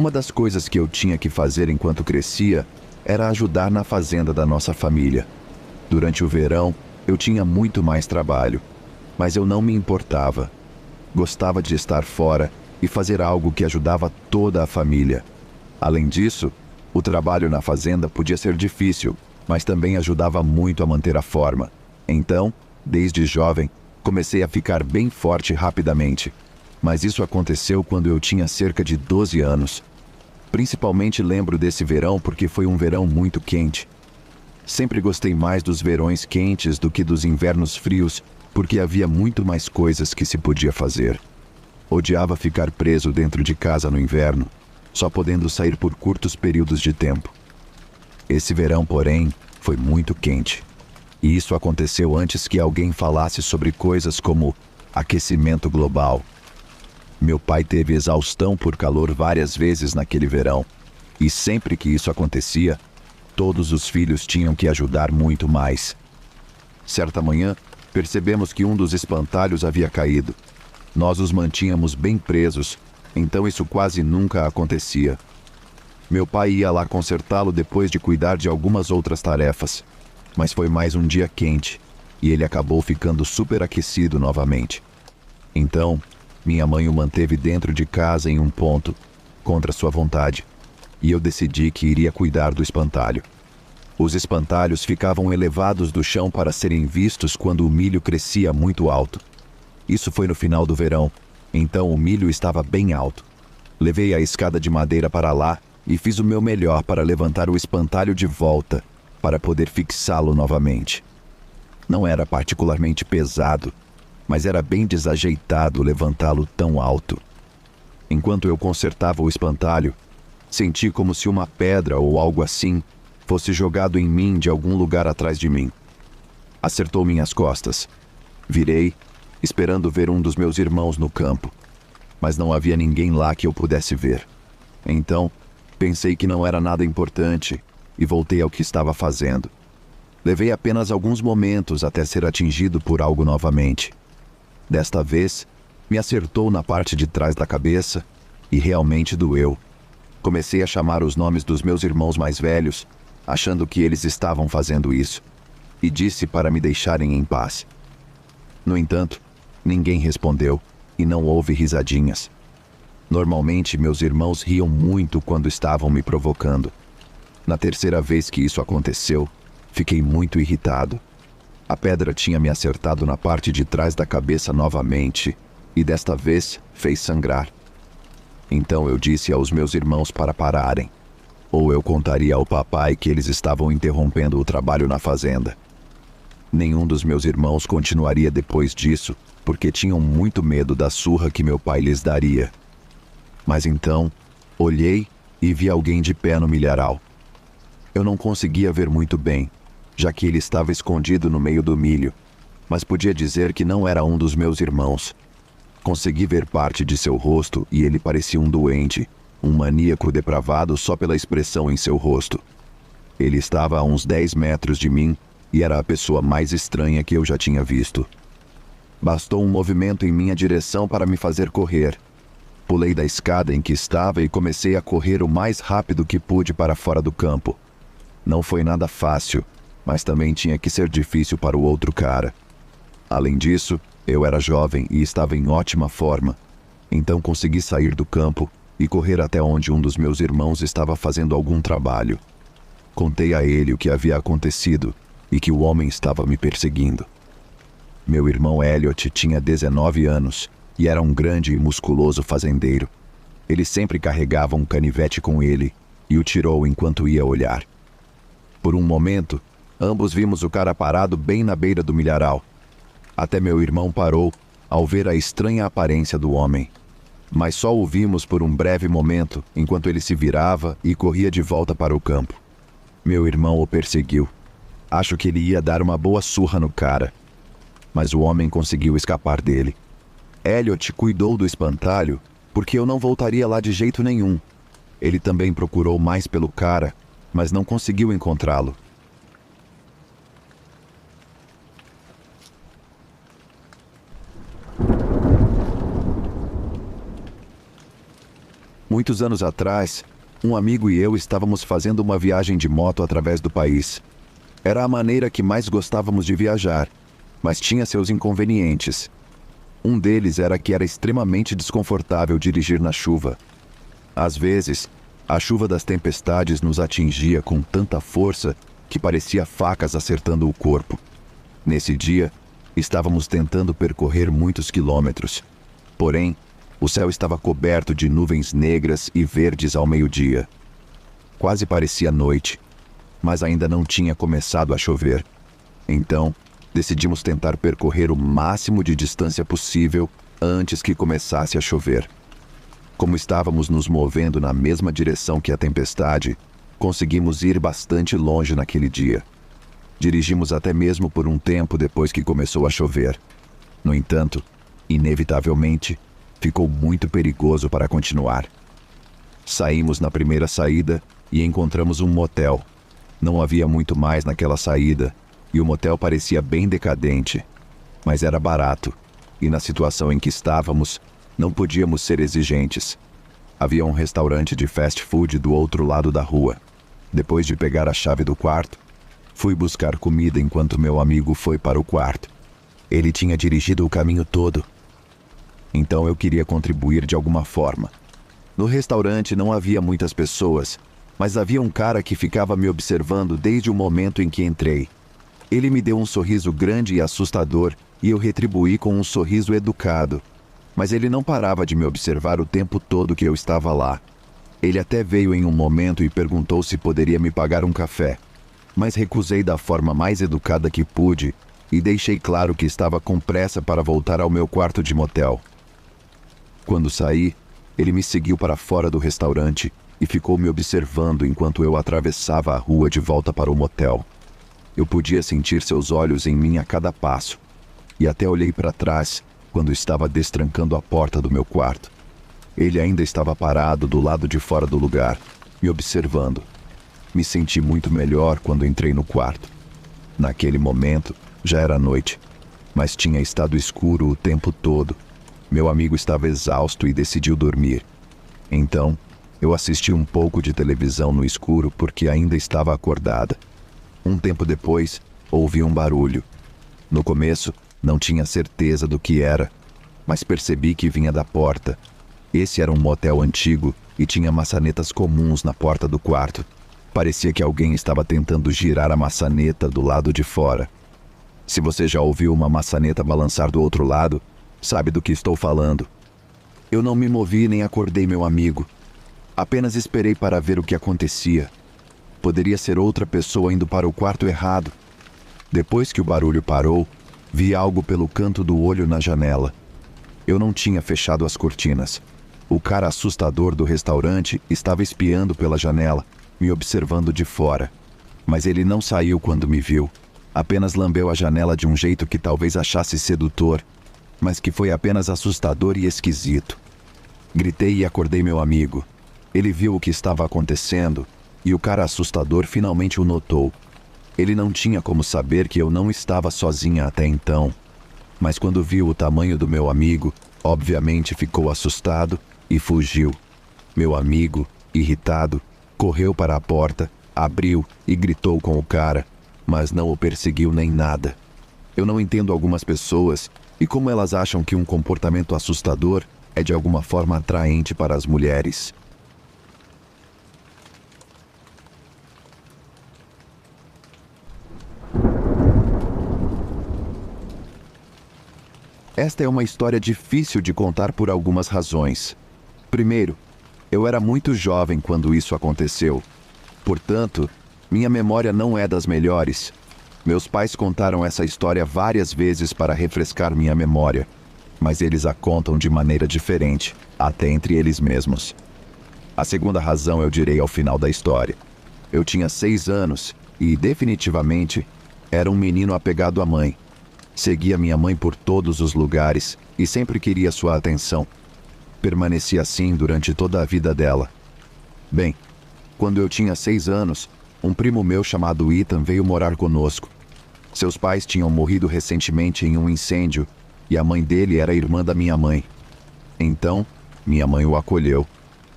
Uma das coisas que eu tinha que fazer enquanto crescia era ajudar na fazenda da nossa família. Durante o verão, eu tinha muito mais trabalho, mas eu não me importava. Gostava de estar fora e fazer algo que ajudava toda a família. Além disso, o trabalho na fazenda podia ser difícil, mas também ajudava muito a manter a forma. Então, desde jovem, comecei a ficar bem forte rapidamente. Mas isso aconteceu quando eu tinha cerca de 12 anos. Principalmente lembro desse verão porque foi um verão muito quente. Sempre gostei mais dos verões quentes do que dos invernos frios, porque havia muito mais coisas que se podia fazer. Odiava ficar preso dentro de casa no inverno, só podendo sair por curtos períodos de tempo. Esse verão, porém, foi muito quente. E isso aconteceu antes que alguém falasse sobre coisas como aquecimento global. Meu pai teve exaustão por calor várias vezes naquele verão, e sempre que isso acontecia, todos os filhos tinham que ajudar muito mais. Certa manhã, percebemos que um dos espantalhos havia caído. Nós os mantínhamos bem presos, então isso quase nunca acontecia. Meu pai ia lá consertá-lo depois de cuidar de algumas outras tarefas. Mas foi mais um dia quente, e ele acabou ficando superaquecido novamente. Então, minha mãe o manteve dentro de casa em um ponto, contra sua vontade, e eu decidi que iria cuidar do espantalho. Os espantalhos ficavam elevados do chão para serem vistos quando o milho crescia muito alto. Isso foi no final do verão, então o milho estava bem alto. Levei a escada de madeira para lá e fiz o meu melhor para levantar o espantalho de volta, para poder fixá-lo novamente. Não era particularmente pesado, mas era bem desajeitado levantá-lo tão alto. Enquanto eu consertava o espantalho, senti como se uma pedra ou algo assim fosse jogado em mim de algum lugar atrás de mim. Acertou minhas costas. Virei, esperando ver um dos meus irmãos no campo, mas não havia ninguém lá que eu pudesse ver. Então, pensei que não era nada importante e voltei ao que estava fazendo. Levei apenas alguns momentos até ser atingido por algo novamente. Desta vez, me acertou na parte de trás da cabeça e realmente doeu. Comecei a chamar os nomes dos meus irmãos mais velhos, achando que eles estavam fazendo isso, e disse para me deixarem em paz. No entanto, ninguém respondeu e não houve risadinhas. Normalmente, meus irmãos riam muito quando estavam me provocando. Na terceira vez que isso aconteceu, fiquei muito irritado. A pedra tinha me acertado na parte de trás da cabeça novamente, e desta vez fez sangrar. Então eu disse aos meus irmãos para pararem, ou eu contaria ao papai que eles estavam interrompendo o trabalho na fazenda. Nenhum dos meus irmãos continuaria depois disso, porque tinham muito medo da surra que meu pai lhes daria. Mas então, olhei e vi alguém de pé no milharal. Eu não conseguia ver muito bem, já que ele estava escondido no meio do milho, mas podia dizer que não era um dos meus irmãos. Consegui ver parte de seu rosto e ele parecia um doente, um maníaco depravado só pela expressão em seu rosto. Ele estava a uns 10 metros de mim e era a pessoa mais estranha que eu já tinha visto. Bastou um movimento em minha direção para me fazer correr. Pulei da escada em que estava e comecei a correr o mais rápido que pude para fora do campo. Não foi nada fácil, mas também tinha que ser difícil para o outro cara. Além disso, eu era jovem e estava em ótima forma, então consegui sair do campo e correr até onde um dos meus irmãos estava fazendo algum trabalho. Contei a ele o que havia acontecido e que o homem estava me perseguindo. Meu irmão Elliot tinha 19 anos e era um grande e musculoso fazendeiro. Ele sempre carregava um canivete com ele e o tirou enquanto ia olhar. Por um momento, ambos vimos o cara parado bem na beira do milharal. Até meu irmão parou ao ver a estranha aparência do homem. Mas só o vimos por um breve momento, enquanto ele se virava e corria de volta para o campo. Meu irmão o perseguiu. Acho que ele ia dar uma boa surra no cara. Mas o homem conseguiu escapar dele. Elliot cuidou do espantalho porque eu não voltaria lá de jeito nenhum. Ele também procurou mais pelo cara, mas não conseguiu encontrá-lo. Muitos anos atrás, um amigo e eu estávamos fazendo uma viagem de moto através do país. Era a maneira que mais gostávamos de viajar, mas tinha seus inconvenientes. Um deles era que era extremamente desconfortável dirigir na chuva. Às vezes, a chuva das tempestades nos atingia com tanta força que parecia facas acertando o corpo. Nesse dia, estávamos tentando percorrer muitos quilômetros. Porém, o céu estava coberto de nuvens negras e verdes ao meio-dia. Quase parecia noite, mas ainda não tinha começado a chover. Então, decidimos tentar percorrer o máximo de distância possível antes que começasse a chover. Como estávamos nos movendo na mesma direção que a tempestade, conseguimos ir bastante longe naquele dia. Dirigimos até mesmo por um tempo depois que começou a chover. No entanto, inevitavelmente, ficou muito perigoso para continuar. Saímos na primeira saída e encontramos um motel. Não havia muito mais naquela saída, e o motel parecia bem decadente. Mas era barato, e na situação em que estávamos, não podíamos ser exigentes. Havia um restaurante de fast food do outro lado da rua. Depois de pegar a chave do quarto, fui buscar comida enquanto meu amigo foi para o quarto. Ele tinha dirigido o caminho todo. Então eu queria contribuir de alguma forma. No restaurante não havia muitas pessoas, mas havia um cara que ficava me observando desde o momento em que entrei. Ele me deu um sorriso grande e assustador e eu retribuí com um sorriso educado. Mas ele não parava de me observar o tempo todo que eu estava lá. Ele até veio em um momento e perguntou se poderia me pagar um café, mas recusei da forma mais educada que pude e deixei claro que estava com pressa para voltar ao meu quarto de motel. Quando saí, ele me seguiu para fora do restaurante e ficou me observando enquanto eu atravessava a rua de volta para o motel. Eu podia sentir seus olhos em mim a cada passo, e até olhei para trás quando estava destrancando a porta do meu quarto. Ele ainda estava parado do lado de fora do lugar, me observando. Me senti muito melhor quando entrei no quarto. Naquele momento, já era noite, mas tinha estado escuro o tempo todo. Meu amigo estava exausto e decidiu dormir. Então, eu assisti um pouco de televisão no escuro porque ainda estava acordada. Um tempo depois, ouvi um barulho. No começo, não tinha certeza do que era, mas percebi que vinha da porta. Esse era um motel antigo e tinha maçanetas comuns na porta do quarto. Parecia que alguém estava tentando girar a maçaneta do lado de fora. Se você já ouviu uma maçaneta balançar do outro lado, sabe do que estou falando. Eu não me movi nem acordei meu amigo. Apenas esperei para ver o que acontecia. Poderia ser outra pessoa indo para o quarto errado. Depois que o barulho parou, vi algo pelo canto do olho na janela. Eu não tinha fechado as cortinas. O cara assustador do restaurante estava espiando pela janela, me observando de fora. Mas ele não saiu quando me viu. Apenas lambeu a janela de um jeito que talvez achasse sedutor, mas que foi apenas assustador e esquisito. Gritei e acordei meu amigo. Ele viu o que estava acontecendo e o cara assustador finalmente o notou. Ele não tinha como saber que eu não estava sozinha até então. Mas quando viu o tamanho do meu amigo, obviamente ficou assustado e fugiu. Meu amigo, irritado, correu para a porta, abriu e gritou com o cara, mas não o perseguiu nem nada. Eu não entendo algumas pessoas e como elas acham que um comportamento assustador é de alguma forma atraente para as mulheres. Esta é uma história difícil de contar por algumas razões. Primeiro, eu era muito jovem quando isso aconteceu. Portanto, minha memória não é das melhores. Meus pais contaram essa história várias vezes para refrescar minha memória, mas eles a contam de maneira diferente, até entre eles mesmos. A segunda razão eu direi ao final da história. Eu tinha 6 anos e, definitivamente, era um menino apegado à mãe. Seguia minha mãe por todos os lugares e sempre queria sua atenção. Permaneci assim durante toda a vida dela. Bem, quando eu tinha 6 anos, um primo meu chamado Ethan veio morar conosco. Seus pais tinham morrido recentemente em um incêndio e a mãe dele era irmã da minha mãe. Então, minha mãe o acolheu.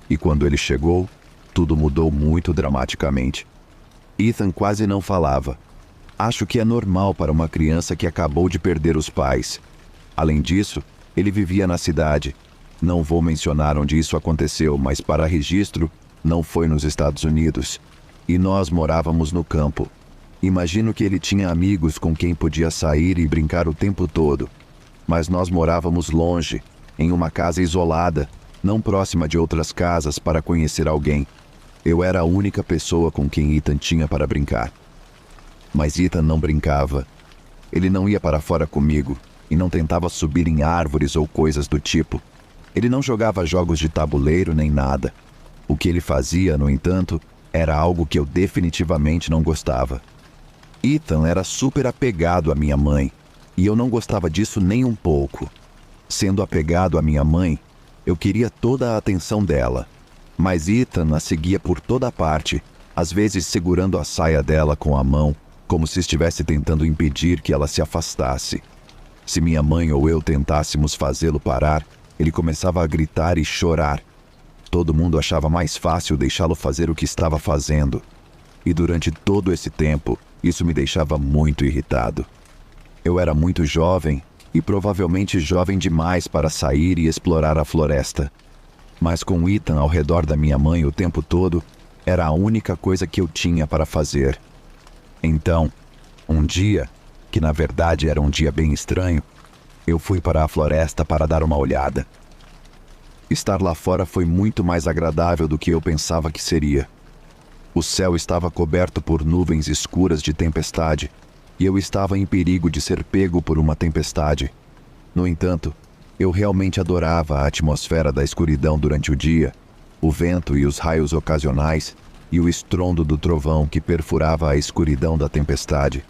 E quando ele chegou, tudo mudou muito dramaticamente. Ethan quase não falava. Acho que é normal para uma criança que acabou de perder os pais. Além disso, ele vivia na cidade. Não vou mencionar onde isso aconteceu, mas para registro, não foi nos Estados Unidos. E nós morávamos no campo. Imagino que ele tinha amigos com quem podia sair e brincar o tempo todo. Mas nós morávamos longe, em uma casa isolada, não próxima de outras casas para conhecer alguém. Eu era a única pessoa com quem Ethan tinha para brincar. Mas Ethan não brincava. Ele não ia para fora comigo e não tentava subir em árvores ou coisas do tipo. Ele não jogava jogos de tabuleiro nem nada. O que ele fazia, no entanto, era algo que eu definitivamente não gostava. Ethan era super apegado à minha mãe, e eu não gostava disso nem um pouco. Sendo apegado à minha mãe, eu queria toda a atenção dela. Mas Ethan a seguia por toda parte, às vezes segurando a saia dela com a mão, como se estivesse tentando impedir que ela se afastasse. Se minha mãe ou eu tentássemos fazê-lo parar, ele começava a gritar e chorar. Todo mundo achava mais fácil deixá-lo fazer o que estava fazendo. E durante todo esse tempo, isso me deixava muito irritado. Eu era muito jovem, e provavelmente jovem demais para sair e explorar a floresta. Mas com Ethan ao redor da minha mãe o tempo todo, era a única coisa que eu tinha para fazer. Então, um dia, que na verdade era um dia bem estranho, eu fui para a floresta para dar uma olhada. Estar lá fora foi muito mais agradável do que eu pensava que seria. O céu estava coberto por nuvens escuras de tempestade, e eu estava em perigo de ser pego por uma tempestade. No entanto, eu realmente adorava a atmosfera da escuridão durante o dia, o vento e os raios ocasionais, e o estrondo do trovão que perfurava a escuridão da tempestade.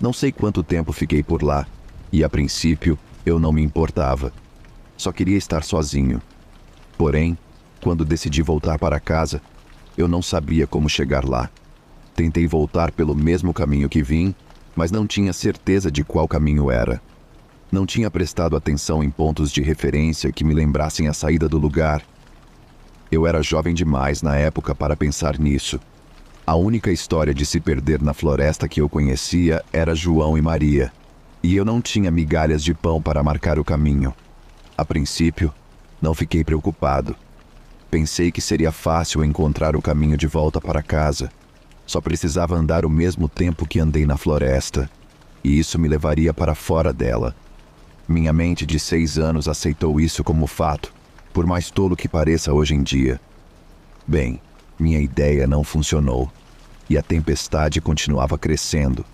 Não sei quanto tempo fiquei por lá, e a princípio eu não me importava. Só queria estar sozinho. Porém, quando decidi voltar para casa, eu não sabia como chegar lá. Tentei voltar pelo mesmo caminho que vim, mas não tinha certeza de qual caminho era. Não tinha prestado atenção em pontos de referência que me lembrassem a saída do lugar. Eu era jovem demais na época para pensar nisso. A única história de se perder na floresta que eu conhecia era João e Maria, e eu não tinha migalhas de pão para marcar o caminho. A princípio, não fiquei preocupado. Pensei que seria fácil encontrar o caminho de volta para casa. Só precisava andar o mesmo tempo que andei na floresta, e isso me levaria para fora dela. Minha mente de 6 anos aceitou isso como fato, por mais tolo que pareça hoje em dia. Bem, minha ideia não funcionou, e a tempestade continuava crescendo.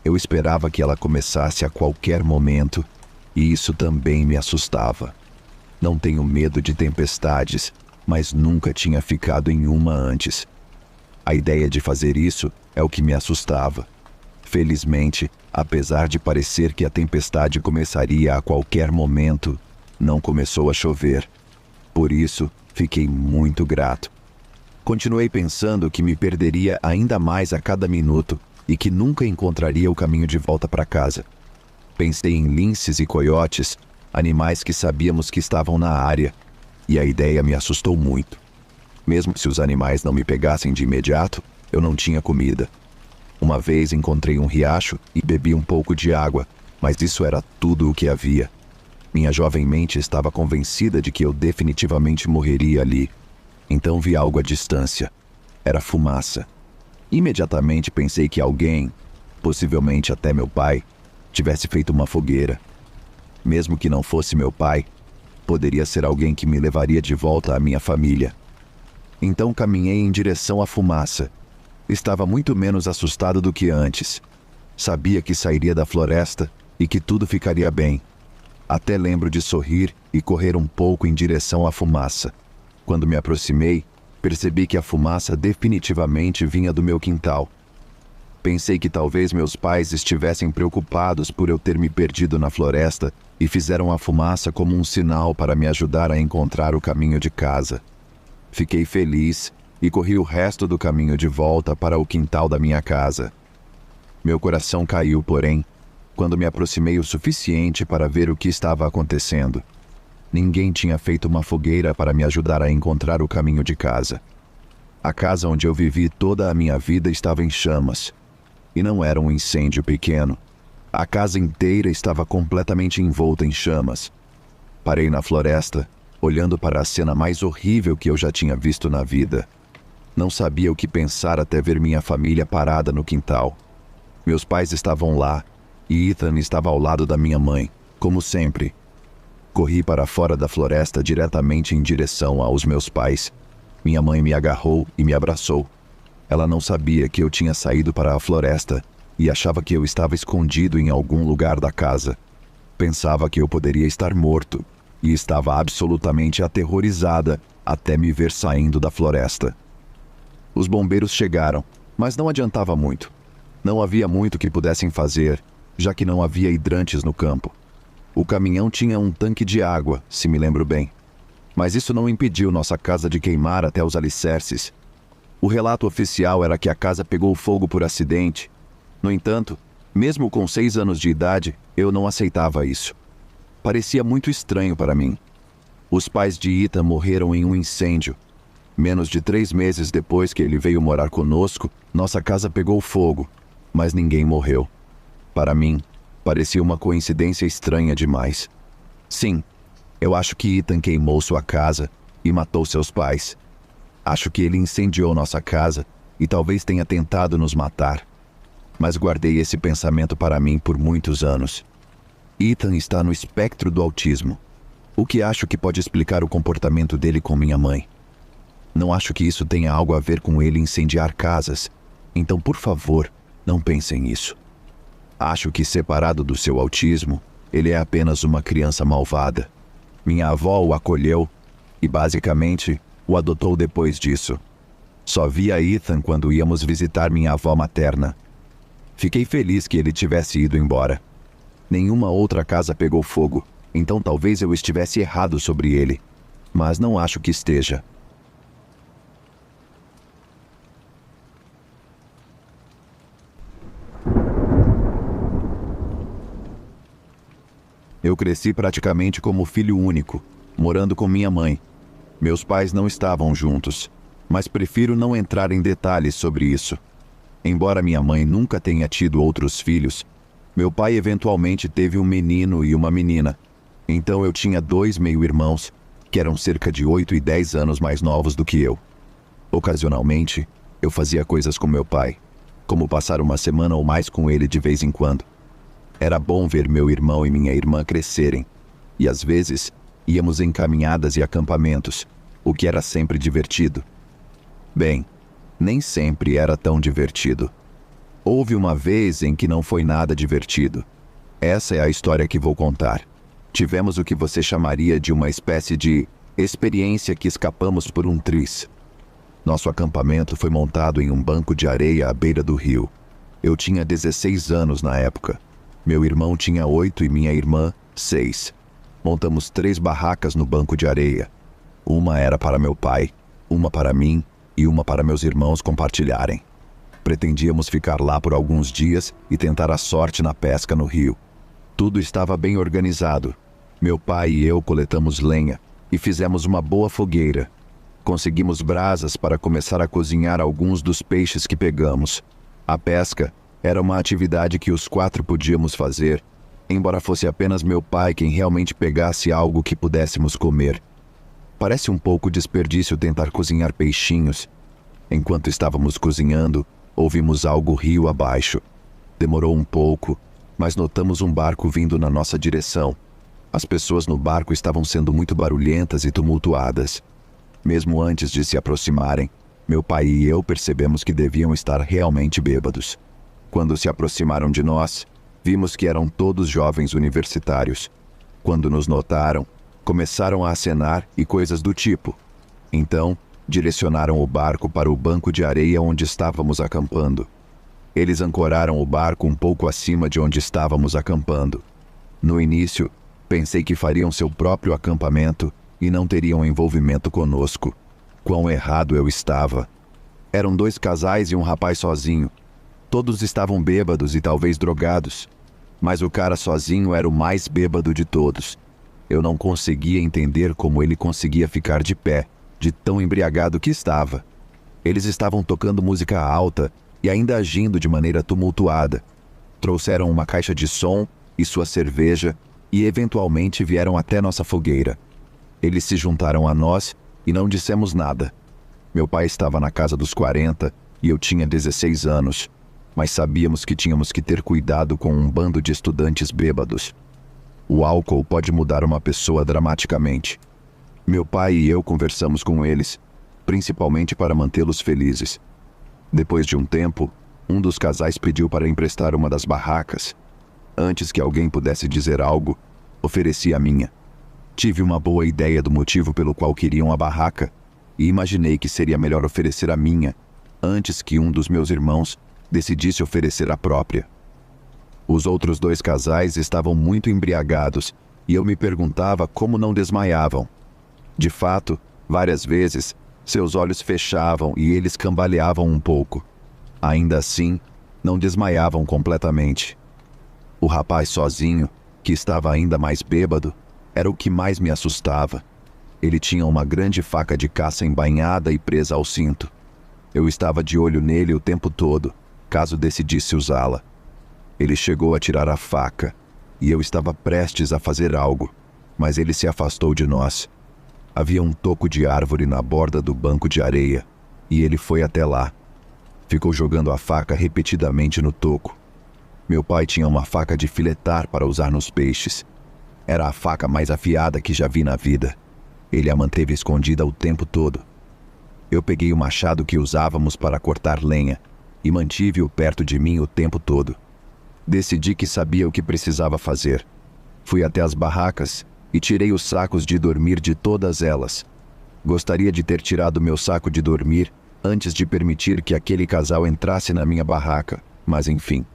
Eu esperava que ela começasse a qualquer momento, e isso também me assustava. Não tenho medo de tempestades, mas nunca tinha ficado em uma antes. A ideia de fazer isso é o que me assustava. Felizmente, apesar de parecer que a tempestade começaria a qualquer momento, não começou a chover. Por isso, fiquei muito grato. Continuei pensando que me perderia ainda mais a cada minuto e que nunca encontraria o caminho de volta para casa. Pensei em linces e coiotes, animais que sabíamos que estavam na área, e a ideia me assustou muito. Mesmo se os animais não me pegassem de imediato, eu não tinha comida. Uma vez encontrei um riacho e bebi um pouco de água, mas isso era tudo o que havia. Minha jovem mente estava convencida de que eu definitivamente morreria ali. Então vi algo à distância. Era fumaça. Imediatamente pensei que alguém, possivelmente até meu pai, tivesse feito uma fogueira. Mesmo que não fosse meu pai, poderia ser alguém que me levaria de volta à minha família. Então caminhei em direção à fumaça. Estava muito menos assustado do que antes. Sabia que sairia da floresta e que tudo ficaria bem. Até lembro de sorrir e correr um pouco em direção à fumaça. Quando me aproximei, percebi que a fumaça definitivamente vinha do meu quintal. Pensei que talvez meus pais estivessem preocupados por eu ter me perdido na floresta e fizeram a fumaça como um sinal para me ajudar a encontrar o caminho de casa. Fiquei feliz e corri o resto do caminho de volta para o quintal da minha casa. Meu coração caiu, porém, quando me aproximei o suficiente para ver o que estava acontecendo. Ninguém tinha feito uma fogueira para me ajudar a encontrar o caminho de casa. A casa onde eu vivi toda a minha vida estava em chamas. E não era um incêndio pequeno. A casa inteira estava completamente envolta em chamas. Parei na floresta, olhando para a cena mais horrível que eu já tinha visto na vida. Não sabia o que pensar até ver minha família parada no quintal. Meus pais estavam lá, e Ethan estava ao lado da minha mãe, como sempre. Corri para fora da floresta diretamente em direção aos meus pais. Minha mãe me agarrou e me abraçou. Ela não sabia que eu tinha saído para a floresta e achava que eu estava escondido em algum lugar da casa. Pensava que eu poderia estar morto e estava absolutamente aterrorizada até me ver saindo da floresta. Os bombeiros chegaram, mas não adiantava muito. Não havia muito que pudessem fazer, já que não havia hidrantes no campo. O caminhão tinha um tanque de água, se me lembro bem. Mas isso não impediu nossa casa de queimar até os alicerces. O relato oficial era que a casa pegou fogo por acidente. No entanto, mesmo com 6 anos de idade, eu não aceitava isso. Parecia muito estranho para mim. Os pais de Ethan morreram em um incêndio. Menos de 3 meses depois que ele veio morar conosco, nossa casa pegou fogo, mas ninguém morreu. Para mim, parecia uma coincidência estranha demais. Sim, eu acho que Ethan queimou sua casa e matou seus pais. Acho que ele incendiou nossa casa e talvez tenha tentado nos matar. Mas guardei esse pensamento para mim por muitos anos. Ethan está no espectro do autismo, o que acho que pode explicar o comportamento dele com minha mãe. Não acho que isso tenha algo a ver com ele incendiar casas, então, por favor, não pensem nisso. Acho que, separado do seu autismo, ele é apenas uma criança malvada. Minha avó o acolheu e, basicamente, o adotou depois disso. Só via Ethan quando íamos visitar minha avó materna. Fiquei feliz que ele tivesse ido embora. Nenhuma outra casa pegou fogo, então talvez eu estivesse errado sobre ele, mas não acho que esteja. Eu cresci praticamente como filho único, morando com minha mãe. Meus pais não estavam juntos, mas prefiro não entrar em detalhes sobre isso. Embora minha mãe nunca tenha tido outros filhos, meu pai eventualmente teve um menino e uma menina. Então eu tinha 2 meio-irmãos, que eram cerca de 8 e 10 anos mais novos do que eu. Ocasionalmente, eu fazia coisas com meu pai, como passar uma semana ou mais com ele de vez em quando. Era bom ver meu irmão e minha irmã crescerem, e às vezes íamos em caminhadas e acampamentos, o que era sempre divertido. Bem, nem sempre era tão divertido. Houve uma vez em que não foi nada divertido. Essa é a história que vou contar. Tivemos o que você chamaria de uma espécie de experiência que escapamos por um triz. Nosso acampamento foi montado em um banco de areia à beira do rio. Eu tinha 16 anos na época. Meu irmão tinha 8 e minha irmã, 6. Montamos 3 barracas no banco de areia. Uma era para meu pai, uma para mim e uma para meus irmãos compartilharem. Pretendíamos ficar lá por alguns dias e tentar a sorte na pesca no rio. Tudo estava bem organizado. Meu pai e eu coletamos lenha e fizemos uma boa fogueira. Conseguimos brasas para começar a cozinhar alguns dos peixes que pegamos. A pesca era uma atividade que os 4 podíamos fazer, embora fosse apenas meu pai quem realmente pegasse algo que pudéssemos comer. Parece um pouco desperdício tentar cozinhar peixinhos. Enquanto estávamos cozinhando, ouvimos algo rio abaixo. Demorou um pouco, mas notamos um barco vindo na nossa direção. As pessoas no barco estavam sendo muito barulhentas e tumultuadas. Mesmo antes de se aproximarem, meu pai e eu percebemos que deviam estar realmente bêbados. Quando se aproximaram de nós, vimos que eram todos jovens universitários. Quando nos notaram, começaram a acenar e coisas do tipo. Então, direcionaram o barco para o banco de areia onde estávamos acampando. Eles ancoraram o barco um pouco acima de onde estávamos acampando. No início, pensei que fariam seu próprio acampamento e não teriam envolvimento conosco. Quão errado eu estava. Eram 2 casais e um rapaz sozinho. Todos estavam bêbados e talvez drogados, mas o cara sozinho era o mais bêbado de todos. Eu não conseguia entender como ele conseguia ficar de pé, de tão embriagado que estava. Eles estavam tocando música alta e ainda agindo de maneira tumultuada. Trouxeram uma caixa de som e sua cerveja e eventualmente vieram até nossa fogueira. Eles se juntaram a nós e não dissemos nada. Meu pai estava na casa dos 40 e eu tinha 16 anos, mas sabíamos que tínhamos que ter cuidado com um bando de estudantes bêbados. O álcool pode mudar uma pessoa dramaticamente. Meu pai e eu conversamos com eles, principalmente para mantê-los felizes. Depois de um tempo, um dos casais pediu para emprestar uma das barracas. Antes que alguém pudesse dizer algo, ofereci a minha. Tive uma boa ideia do motivo pelo qual queriam a barraca e imaginei que seria melhor oferecer a minha antes que um dos meus irmãos decidisse oferecer a própria. Os outros 2 casais estavam muito embriagados e eu me perguntava como não desmaiavam. De fato, várias vezes, seus olhos fechavam e eles cambaleavam um pouco. Ainda assim, não desmaiavam completamente. O rapaz sozinho, que estava ainda mais bêbado, era o que mais me assustava. Ele tinha uma grande faca de caça embainhada e presa ao cinto. Eu estava de olho nele o tempo todo, caso decidisse usá-la. Ele chegou a tirar a faca, e eu estava prestes a fazer algo, mas ele se afastou de nós. Havia um toco de árvore na borda do banco de areia, e ele foi até lá. Ficou jogando a faca repetidamente no toco. Meu pai tinha uma faca de filetar para usar nos peixes. Era a faca mais afiada que já vi na vida. Ele a manteve escondida o tempo todo. Eu peguei o machado que usávamos para cortar lenha e mantive-o perto de mim o tempo todo. Decidi que sabia o que precisava fazer. Fui até as barracas e tirei os sacos de dormir de todas elas. Gostaria de ter tirado meu saco de dormir antes de permitir que aquele casal entrasse na minha barraca, mas enfim.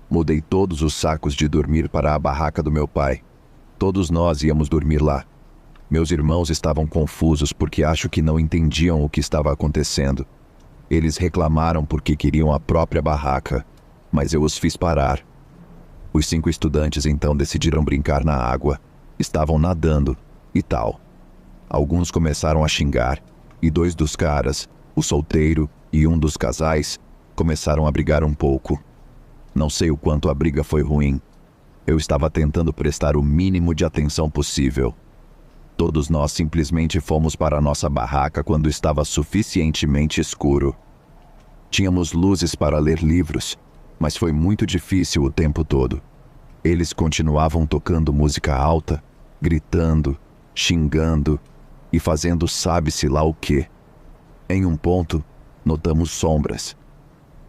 Mudei todos os sacos de dormir para a barraca do meu pai. Todos nós íamos dormir lá. Meus irmãos estavam confusos porque acho que não entendiam o que estava acontecendo. Eles reclamaram porque queriam a própria barraca, mas eu os fiz parar. Os 5 estudantes então decidiram brincar na água. Estavam nadando e tal. Alguns começaram a xingar e 2 dos caras, o solteiro e um dos casais, começaram a brigar um pouco. Não sei o quanto a briga foi ruim. Eu estava tentando prestar o mínimo de atenção possível. Todos nós simplesmente fomos para a nossa barraca quando estava suficientemente escuro. Tínhamos luzes para ler livros, mas foi muito difícil o tempo todo. Eles continuavam tocando música alta, gritando, xingando e fazendo sabe-se lá o quê. Em um ponto, notamos sombras.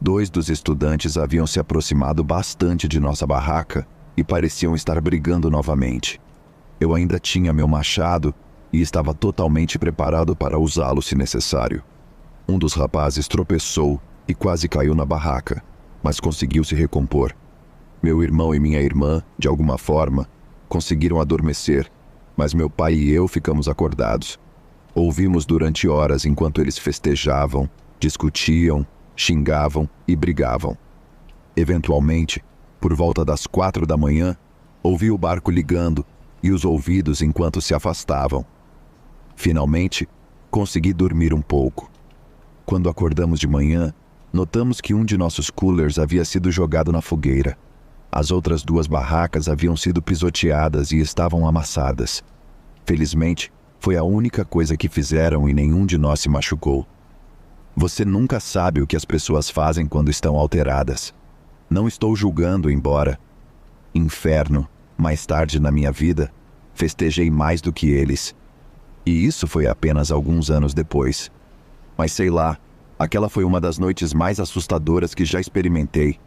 2 dos estudantes haviam se aproximado bastante de nossa barraca e pareciam estar brigando novamente. Eu ainda tinha meu machado e estava totalmente preparado para usá-lo se necessário. Um dos rapazes tropeçou e quase caiu na barraca, mas conseguiu se recompor. Meu irmão e minha irmã, de alguma forma, conseguiram adormecer, mas meu pai e eu ficamos acordados. Ouvimos durante horas enquanto eles festejavam, discutiam, xingavam e brigavam. Eventualmente, por volta das 4 da manhã, ouvi o barco ligando e os ouvidos enquanto se afastavam. Finalmente, consegui dormir um pouco. Quando acordamos de manhã, notamos que um de nossos coolers havia sido jogado na fogueira. As outras 2 barracas haviam sido pisoteadas e estavam amassadas. Felizmente, foi a única coisa que fizeram e nenhum de nós se machucou. Você nunca sabe o que as pessoas fazem quando estão alteradas. Não estou julgando, embora. Inferno, mais tarde na minha vida, festejei mais do que eles. E isso foi apenas alguns anos depois. Mas sei lá, aquela foi uma das noites mais assustadoras que já experimentei.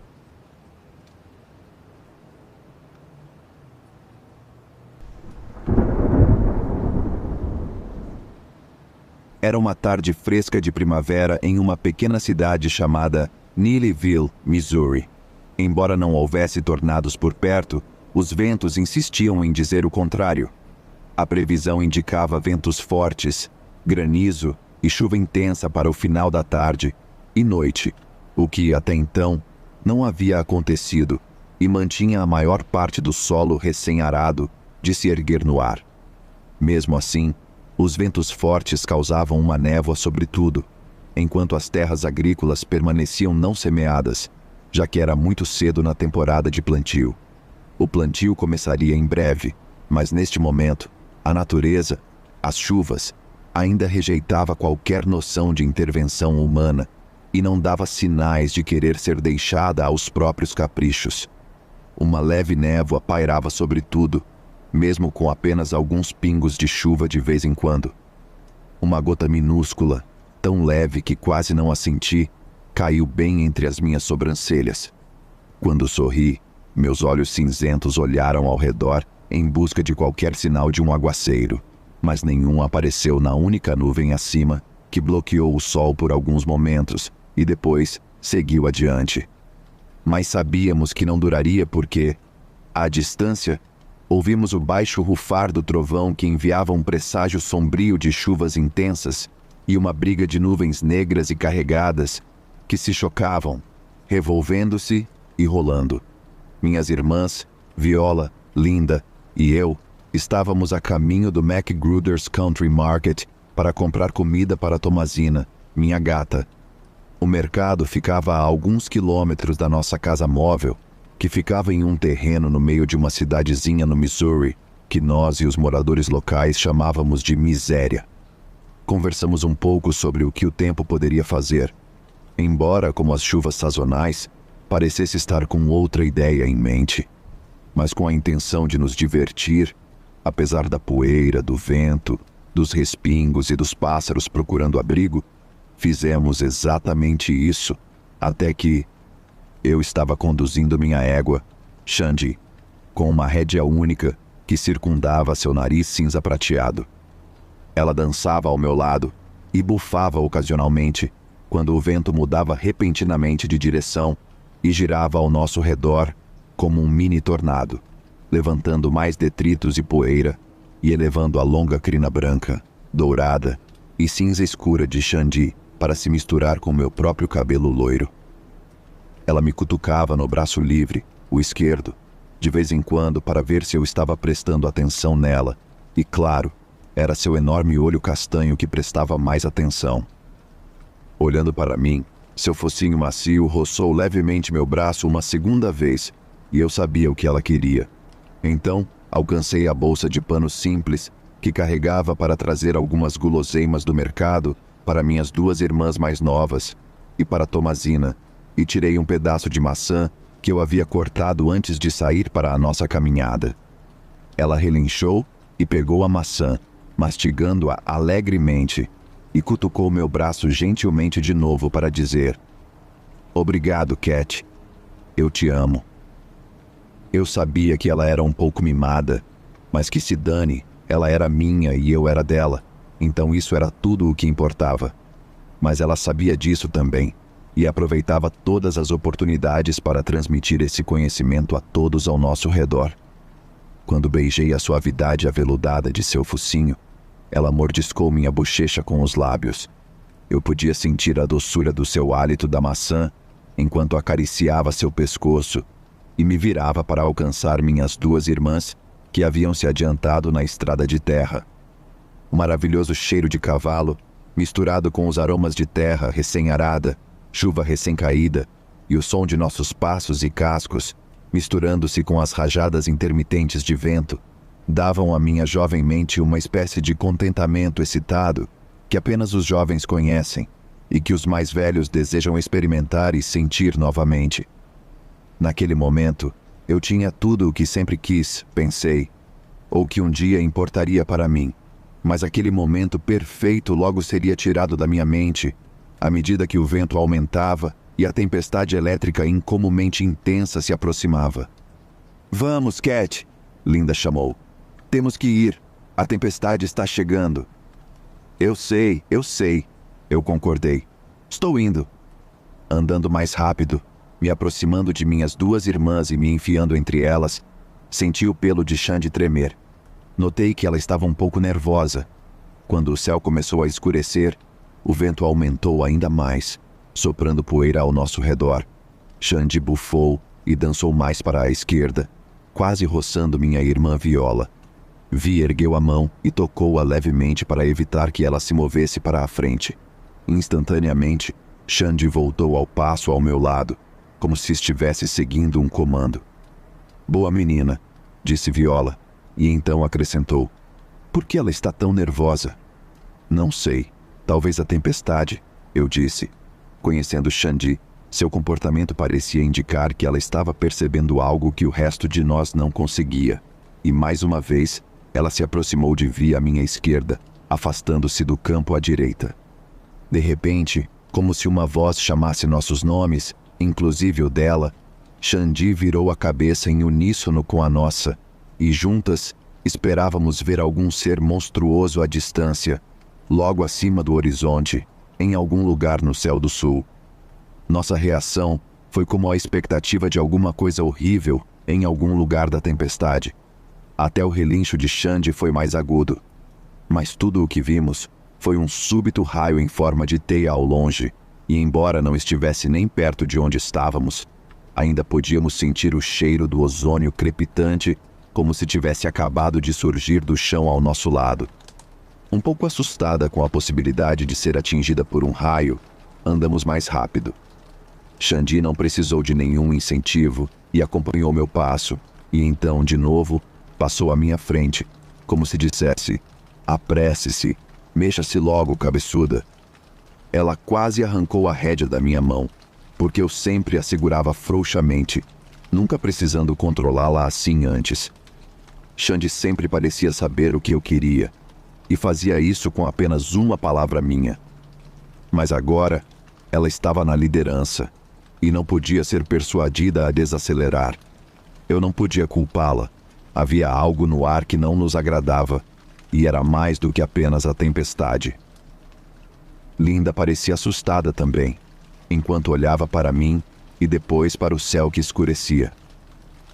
Era uma tarde fresca de primavera em uma pequena cidade chamada Neelyville, Missouri. Embora não houvesse tornados por perto, os ventos insistiam em dizer o contrário. A previsão indicava ventos fortes, granizo e chuva intensa para o final da tarde e noite, o que até então não havia acontecido e mantinha a maior parte do solo recém-arado de se erguer no ar. Mesmo assim, os ventos fortes causavam uma névoa sobre tudo, enquanto as terras agrícolas permaneciam não semeadas, já que era muito cedo na temporada de plantio. O plantio começaria em breve, mas neste momento, a natureza, as chuvas, ainda rejeitava qualquer noção de intervenção humana e não dava sinais de querer ser deixada aos próprios caprichos. Uma leve névoa pairava sobre tudo, mesmo com apenas alguns pingos de chuva de vez em quando. Uma gota minúscula, tão leve que quase não a senti, caiu bem entre as minhas sobrancelhas. Quando sorri, meus olhos cinzentos olharam ao redor em busca de qualquer sinal de um aguaceiro, mas nenhum apareceu na única nuvem acima que bloqueou o sol por alguns momentos e depois seguiu adiante. Mas sabíamos que não duraria porque, à distância, ouvimos o baixo rufar do trovão que enviava um presságio sombrio de chuvas intensas e uma briga de nuvens negras e carregadas que se chocavam, revolvendo-se e rolando. Minhas irmãs, Viola, Linda e eu estávamos a caminho do McGruder's Country Market para comprar comida para Tomazina, minha gata. O mercado ficava a alguns quilômetros da nossa casa móvel, que ficava em um terreno no meio de uma cidadezinha no Missouri, que nós e os moradores locais chamávamos de Miséria. Conversamos um pouco sobre o que o tempo poderia fazer, embora, como as chuvas sazonais, parecesse estar com outra ideia em mente, mas com a intenção de nos divertir, apesar da poeira, do vento, dos respingos e dos pássaros procurando abrigo. Fizemos exatamente isso, até que eu estava conduzindo minha égua, Xande, com uma rédea única que circundava seu nariz cinza prateado. Ela dançava ao meu lado e bufava ocasionalmente quando o vento mudava repentinamente de direção e girava ao nosso redor como um mini tornado, levantando mais detritos e poeira e elevando a longa crina branca, dourada e cinza escura de Xande para se misturar com meu próprio cabelo loiro. Ela me cutucava no braço livre, o esquerdo, de vez em quando para ver se eu estava prestando atenção nela, e claro, era seu enorme olho castanho que prestava mais atenção. Olhando para mim, seu focinho macio roçou levemente meu braço uma segunda vez, e eu sabia o que ela queria. Então, alcancei a bolsa de pano simples que carregava para trazer algumas guloseimas do mercado para minhas duas irmãs mais novas e para Tomazina, e tirei um pedaço de maçã que eu havia cortado antes de sair para a nossa caminhada. Ela relinchou e pegou a maçã, mastigando-a alegremente, e cutucou meu braço gentilmente de novo para dizer: "Obrigado, Cat. Eu te amo." Eu sabia que ela era um pouco mimada, mas que se dane, ela era minha e eu era dela, então isso era tudo o que importava. Mas ela sabia disso também, e aproveitava todas as oportunidades para transmitir esse conhecimento a todos ao nosso redor. Quando beijei a suavidade aveludada de seu focinho, ela mordiscou minha bochecha com os lábios. Eu podia sentir a doçura do seu hálito da maçã enquanto acariciava seu pescoço e me virava para alcançar minhas duas irmãs que haviam se adiantado na estrada de terra. O maravilhoso cheiro de cavalo, misturado com os aromas de terra recém-arada, chuva recém-caída e o som de nossos passos e cascos, misturando-se com as rajadas intermitentes de vento, davam à minha jovem mente uma espécie de contentamento excitado que apenas os jovens conhecem e que os mais velhos desejam experimentar e sentir novamente. Naquele momento, eu tinha tudo o que sempre quis, pensei, ou que um dia importaria para mim, mas aquele momento perfeito logo seria tirado da minha mente, à medida que o vento aumentava e a tempestade elétrica incomumente intensa se aproximava. "Vamos, Cat!" Linda chamou. "Temos que ir. A tempestade está chegando." Eu sei, eu concordei. "Estou indo." Andando mais rápido, me aproximando de minhas duas irmãs e me enfiando entre elas, senti o pelo de Xande tremer. Notei que ela estava um pouco nervosa. Quando o céu começou a escurecer, o vento aumentou ainda mais, soprando poeira ao nosso redor. Xande bufou e dançou mais para a esquerda, quase roçando minha irmã Viola. Vi ergueu a mão e tocou-a levemente para evitar que ela se movesse para a frente. Instantaneamente, Xande voltou ao passo ao meu lado, como se estivesse seguindo um comando. Boa menina, disse Viola, e então acrescentou. Por que ela está tão nervosa? Não sei, talvez a tempestade, eu disse. Conhecendo Xande, seu comportamento parecia indicar que ela estava percebendo algo que o resto de nós não conseguia. E mais uma vez, ela se aproximou de Vi à minha esquerda, afastando-se do campo à direita. De repente, como se uma voz chamasse nossos nomes, inclusive o dela, Xande virou a cabeça em uníssono com a nossa, e juntas esperávamos ver algum ser monstruoso à distância, logo acima do horizonte, em algum lugar no céu do sul. Nossa reação foi como a expectativa de alguma coisa horrível em algum lugar da tempestade. Até o relincho de Xande foi mais agudo. Mas tudo o que vimos foi um súbito raio em forma de teia ao longe, e embora não estivesse nem perto de onde estávamos, ainda podíamos sentir o cheiro do ozônio crepitante, como se tivesse acabado de surgir do chão ao nosso lado. Um pouco assustada com a possibilidade de ser atingida por um raio, andamos mais rápido. Xande não precisou de nenhum incentivo e acompanhou meu passo, e então, de novo, passou à minha frente, como se dissesse: apresse-se, mexa-se logo, cabeçuda. Ela quase arrancou a rédea da minha mão, porque eu sempre a segurava frouxamente, nunca precisando controlá-la assim antes. Xande sempre parecia saber o que eu queria, e fazia isso com apenas uma palavra minha. Mas agora, ela estava na liderança, e não podia ser persuadida a desacelerar. Eu não podia culpá-la. Havia algo no ar que não nos agradava, e era mais do que apenas a tempestade. Linda parecia assustada também, enquanto olhava para mim e depois para o céu que escurecia.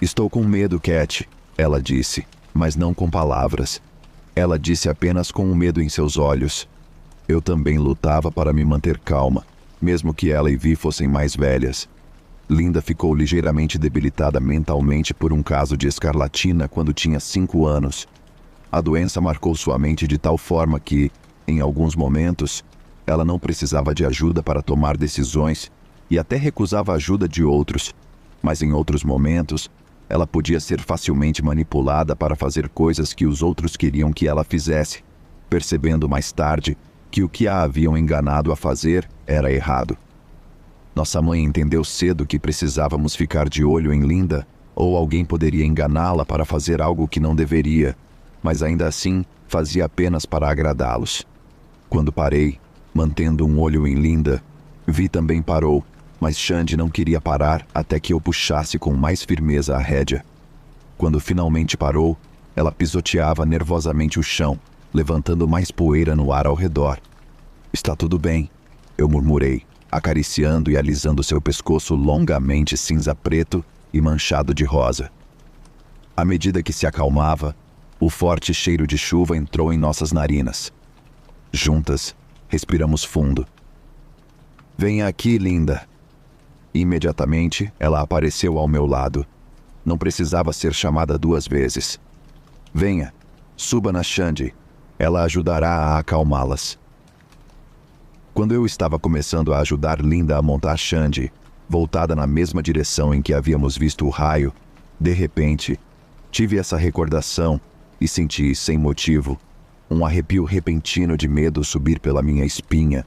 Estou com medo, Cat, ela disse, mas não com palavras. Ela disse apenas com o medo em seus olhos. Eu também lutava para me manter calma, mesmo que ela e Vi fossem mais velhas. Linda ficou ligeiramente debilitada mentalmente por um caso de escarlatina quando tinha 5 anos. A doença marcou sua mente de tal forma que, em alguns momentos, ela não precisava de ajuda para tomar decisões e até recusava a ajuda de outros, mas em outros momentos, ela podia ser facilmente manipulada para fazer coisas que os outros queriam que ela fizesse, percebendo mais tarde que o que a haviam enganado a fazer era errado. Nossa mãe entendeu cedo que precisávamos ficar de olho em Linda, ou alguém poderia enganá-la para fazer algo que não deveria, mas ainda assim fazia apenas para agradá-los. Quando parei, mantendo um olho em Linda, Vi também parou, mas Xande não queria parar até que eu puxasse com mais firmeza a rédea. Quando finalmente parou, ela pisoteava nervosamente o chão, levantando mais poeira no ar ao redor. Está tudo bem, eu murmurei, acariciando e alisando seu pescoço longamente cinza-preto e manchado de rosa. À medida que se acalmava, o forte cheiro de chuva entrou em nossas narinas. Juntas, respiramos fundo. Venha aqui, Linda. Imediatamente, ela apareceu ao meu lado. Não precisava ser chamada 2 vezes. Venha, suba na Xande. Ela ajudará a acalmá-las. Quando eu estava começando a ajudar Linda a montar Xande, voltada na mesma direção em que havíamos visto o raio, de repente, tive essa recordação e senti, sem motivo, um arrepio repentino de medo subir pela minha espinha,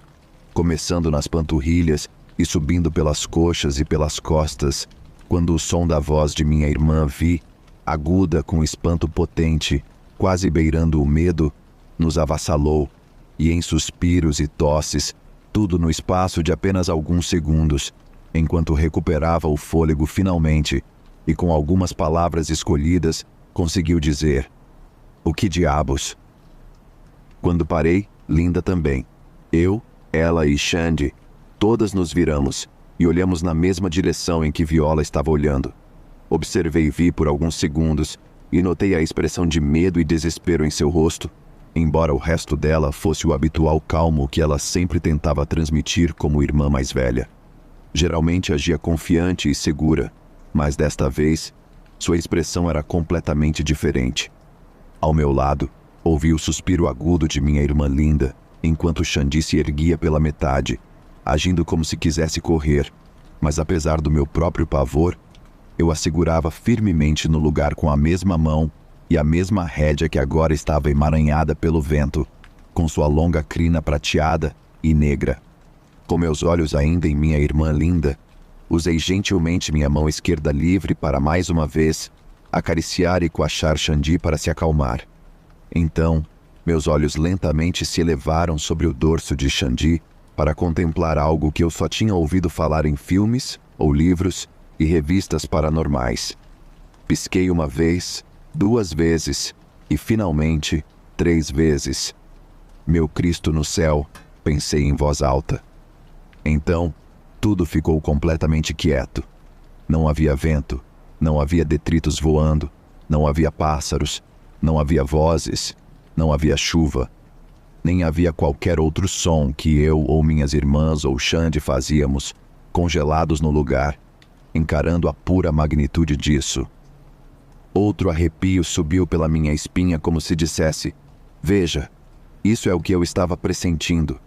começando nas panturrilhas e subindo pelas coxas e pelas costas, quando o som da voz de minha irmã Vi, aguda com espanto potente, quase beirando o medo, nos avassalou, e em suspiros e tosses, tudo no espaço de apenas alguns segundos, enquanto recuperava o fôlego finalmente, e com algumas palavras escolhidas, conseguiu dizer: "O que diabos?" Quando parei, Linda também. Eu, ela e Xande, todas nos viramos, e olhamos na mesma direção em que Viola estava olhando. Observei Vi por alguns segundos, e notei a expressão de medo e desespero em seu rosto, embora o resto dela fosse o habitual calmo que ela sempre tentava transmitir como irmã mais velha. Geralmente agia confiante e segura, mas desta vez, sua expressão era completamente diferente. Ao meu lado, ouvi o suspiro agudo de minha irmã Linda, enquanto Xandi se erguia pela metade, agindo como se quisesse correr, mas apesar do meu próprio pavor, eu a segurava firmemente no lugar com a mesma mão e a mesma rédea que agora estava emaranhada pelo vento, com sua longa crina prateada e negra. Com meus olhos ainda em minha irmã Linda, usei gentilmente minha mão esquerda livre para mais uma vez acariciar e coachar Xandi para se acalmar. Então, meus olhos lentamente se elevaram sobre o dorso de Xandi para contemplar algo que eu só tinha ouvido falar em filmes ou livros e revistas paranormais. Pisquei uma vez, 2 vezes e, finalmente, 3 vezes. Meu Cristo no céu, pensei em voz alta. Então, tudo ficou completamente quieto. Não havia vento, não havia detritos voando, não havia pássaros, não havia vozes, não havia chuva. Nem havia qualquer outro som que eu ou minhas irmãs ou Xandi fazíamos, congelados no lugar, encarando a pura magnitude disso. Outro arrepio subiu pela minha espinha como se dissesse: veja, isso é o que eu estava pressentindo.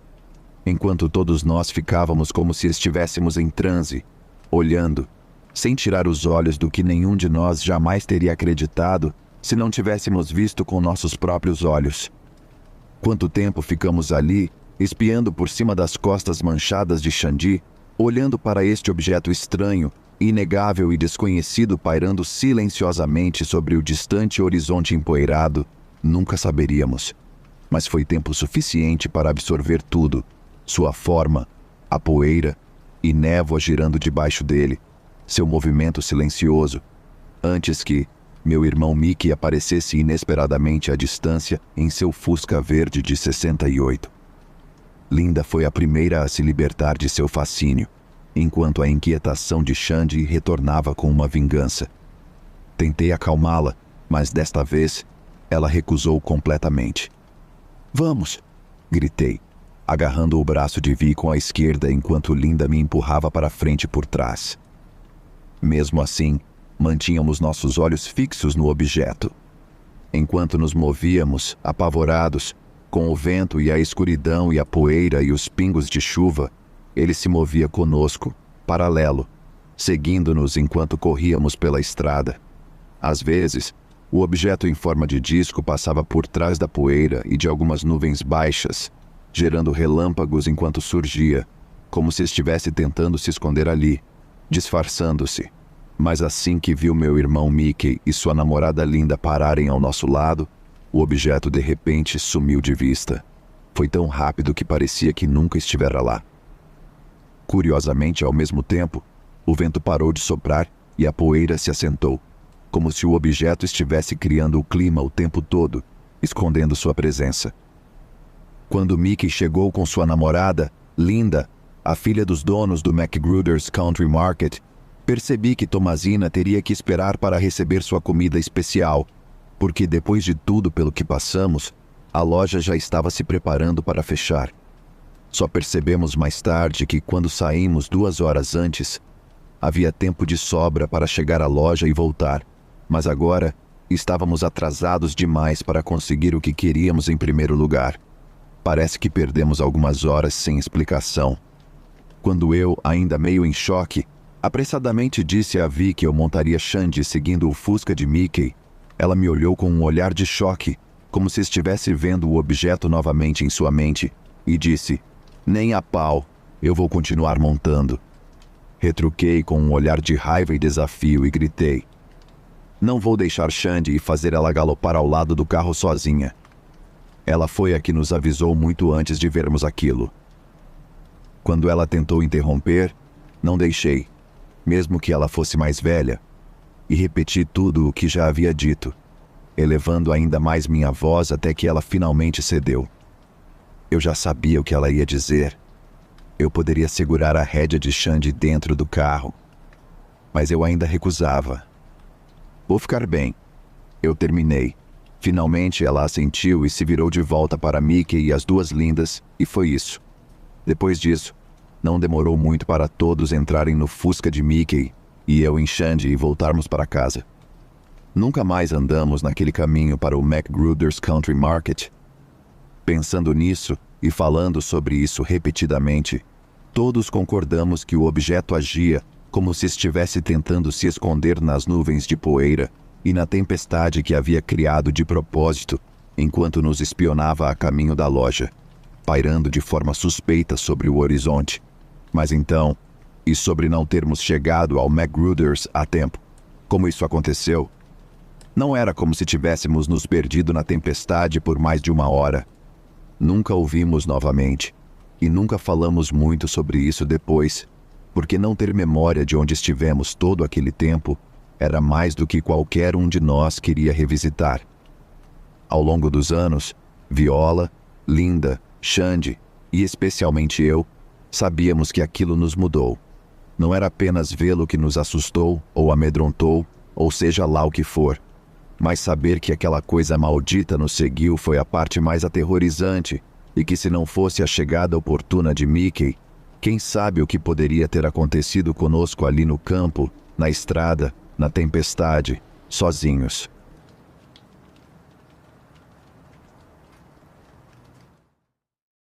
Enquanto todos nós ficávamos como se estivéssemos em transe, olhando, sem tirar os olhos do que nenhum de nós jamais teria acreditado se não tivéssemos visto com nossos próprios olhos. Quanto tempo ficamos ali, espiando por cima das costas manchadas de Xandi, olhando para este objeto estranho, inegável e desconhecido pairando silenciosamente sobre o distante horizonte empoeirado, nunca saberíamos. Mas foi tempo suficiente para absorver tudo, sua forma, a poeira e névoa girando debaixo dele, seu movimento silencioso, antes que meu irmão Mickey aparecesse inesperadamente à distância em seu Fusca verde de 68. Linda foi a primeira a se libertar de seu fascínio, enquanto a inquietação de Xandi retornava com uma vingança. Tentei acalmá-la, mas desta vez ela recusou completamente. "Vamos!" gritei, agarrando o braço de Vi com a esquerda enquanto Linda me empurrava para frente por trás. Mesmo assim, mantínhamos nossos olhos fixos no objeto. Enquanto nos movíamos, apavorados, com o vento e a escuridão e a poeira e os pingos de chuva, ele se movia conosco, paralelo, seguindo-nos enquanto corríamos pela estrada. Às vezes, o objeto em forma de disco passava por trás da poeira e de algumas nuvens baixas, gerando relâmpagos enquanto surgia, como se estivesse tentando se esconder ali, disfarçando-se. Mas assim que viu meu irmão Mickey e sua namorada Linda pararem ao nosso lado, o objeto de repente sumiu de vista. Foi tão rápido que parecia que nunca estivera lá. Curiosamente, ao mesmo tempo, o vento parou de soprar e a poeira se assentou, como se o objeto estivesse criando o clima o tempo todo, escondendo sua presença. Quando Mickey chegou com sua namorada, Linda, a filha dos donos do McGruder's Country Market, percebi que Tomazina teria que esperar para receber sua comida especial, porque depois de tudo pelo que passamos, a loja já estava se preparando para fechar. Só percebemos mais tarde que quando saímos 2 horas antes, havia tempo de sobra para chegar à loja e voltar, mas agora estávamos atrasados demais para conseguir o que queríamos em primeiro lugar. Parece que perdemos algumas horas sem explicação. Quando eu, ainda meio em choque, apressadamente disse a Vi que eu montaria Xandi seguindo o Fusca de Mickey, ela me olhou com um olhar de choque, como se estivesse vendo o objeto novamente em sua mente, e disse: "Nem a pau, eu vou continuar montando." Retruquei com um olhar de raiva e desafio e gritei: "Não vou deixar Xandi e fazer ela galopar ao lado do carro sozinha." Ela foi a que nos avisou muito antes de vermos aquilo. Quando ela tentou interromper, não deixei, mesmo que ela fosse mais velha, e repeti tudo o que já havia dito, elevando ainda mais minha voz até que ela finalmente cedeu. Eu já sabia o que ela ia dizer. Eu poderia segurar a rédea de Xandi dentro do carro, mas eu ainda recusava. "Vou ficar bem." Eu terminei. Finalmente ela assentiu e se virou de volta para Mickey e as 2 Lindas, e foi isso. Depois disso, não demorou muito para todos entrarem no Fusca de Mickey e eu em Xandi e voltarmos para casa. Nunca mais andamos naquele caminho para o McGruder's Country Market. Pensando nisso e falando sobre isso repetidamente, todos concordamos que o objeto agia como se estivesse tentando se esconder nas nuvens de poeira e na tempestade que havia criado de propósito enquanto nos espionava a caminho da loja, pairando de forma suspeita sobre o horizonte. Mas então, e sobre não termos chegado ao McGruder's a tempo, como isso aconteceu? Não era como se tivéssemos nos perdido na tempestade por mais de 1 hora. Nunca o vimos novamente, e nunca falamos muito sobre isso depois, porque não ter memória de onde estivemos todo aquele tempo era mais do que qualquer um de nós queria revisitar. Ao longo dos anos, Viola, Linda, Xande e especialmente eu, sabíamos que aquilo nos mudou. Não era apenas vê-lo que nos assustou ou amedrontou, ou seja lá o que for, mas saber que aquela coisa maldita nos seguiu foi a parte mais aterrorizante, e que se não fosse a chegada oportuna de Mickey, quem sabe o que poderia ter acontecido conosco ali no campo, na estrada, na tempestade, sozinhos.